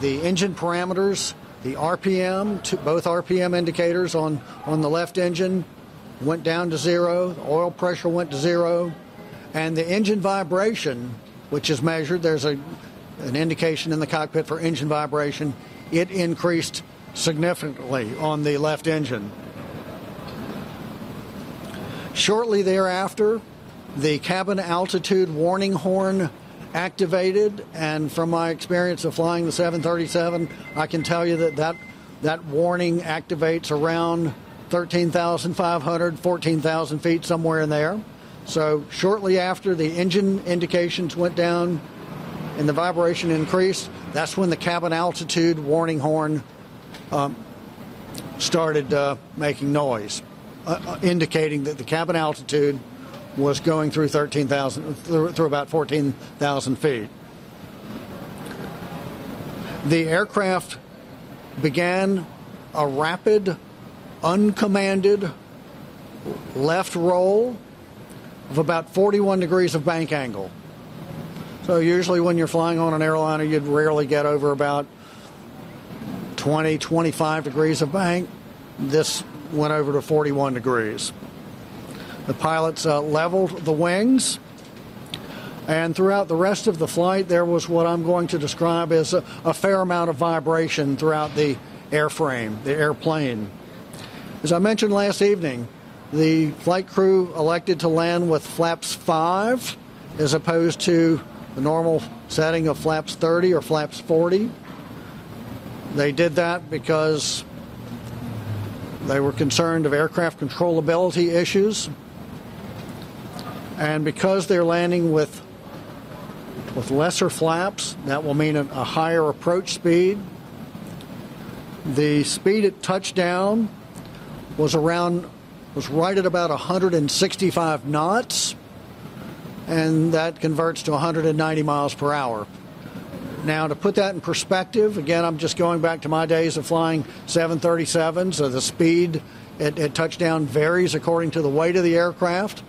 the engine parameters, the RPM, both RPM indicators on the left engine went down to zero, the oil pressure went to zero, and the engine vibration, which is measured, there's an indication in the cockpit for engine vibration, it increased significantly on the left engine. Shortly thereafter, the cabin altitude warning horn activated, and from my experience of flying the 737, I can tell you that warning activates around 13,500, 14,000 feet, somewhere in there. So shortly after the engine indications went down and the vibration increased, that's when the cabin altitude warning horn started making noise, indicating that the cabin altitude was going through 13,000, through about 14,000 feet. The aircraft began a rapid, uncommanded left roll of about 41 degrees of bank angle. So usually when you're flying on an airliner, you'd rarely get over about 20, 25 degrees of bank. This went over to 41 degrees. The pilots leveled the wings, and throughout the rest of the flight, there was what I'm going to describe as a fair amount of vibration throughout the airframe, the airplane. As I mentioned last evening, the flight crew elected to land with flaps 5 as opposed to the normal setting of flaps 30 or flaps 40. They did that because they were concerned of aircraft controllability issues, and because they're landing with lesser flaps, that will mean a higher approach speed. The speed at touchdown was right at about 165 knots, and that converts to 190 miles per hour. Now, to put that in perspective, again, I'm just going back to my days of flying 737s, so the speed at touchdown varies according to the weight of the aircraft.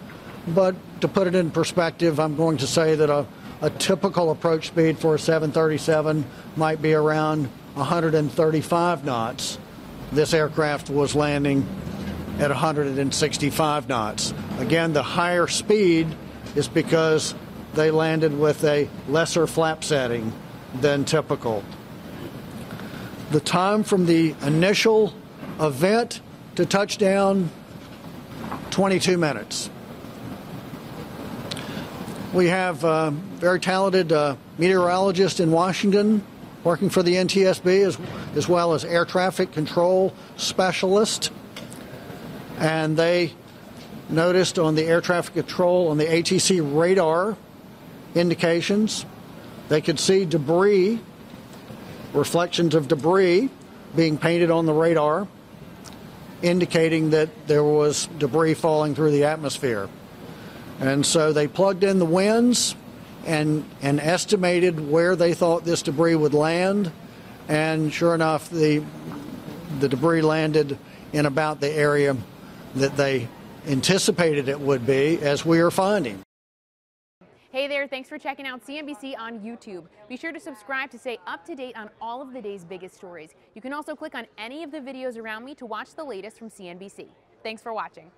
But to put it in perspective, I'm going to say that a typical approach speed for a 737 might be around 135 knots. This aircraft was landing at 165 knots. Again, the higher speed is because they landed with a lesser flap setting than typical. The time from the initial event to touchdown, 22 minutes. We have a very talented meteorologist in Washington working for the NTSB, as well as air traffic control specialist. And they noticed on the air traffic control, on the ATC radar indications, they could see debris, reflections of debris being painted on the radar, indicating that there was debris falling through the atmosphere. And so they plugged in the winds and estimated where they thought this debris would land, and sure enough, the debris landed in about the area that they anticipated it would be, as we are finding. Hey there, thanks for checking out CNBC on YouTube. Be sure to subscribe to stay up to date on all of the day's biggest stories. You can also click on any of the videos around me to watch the latest from CNBC. Thanks for watching.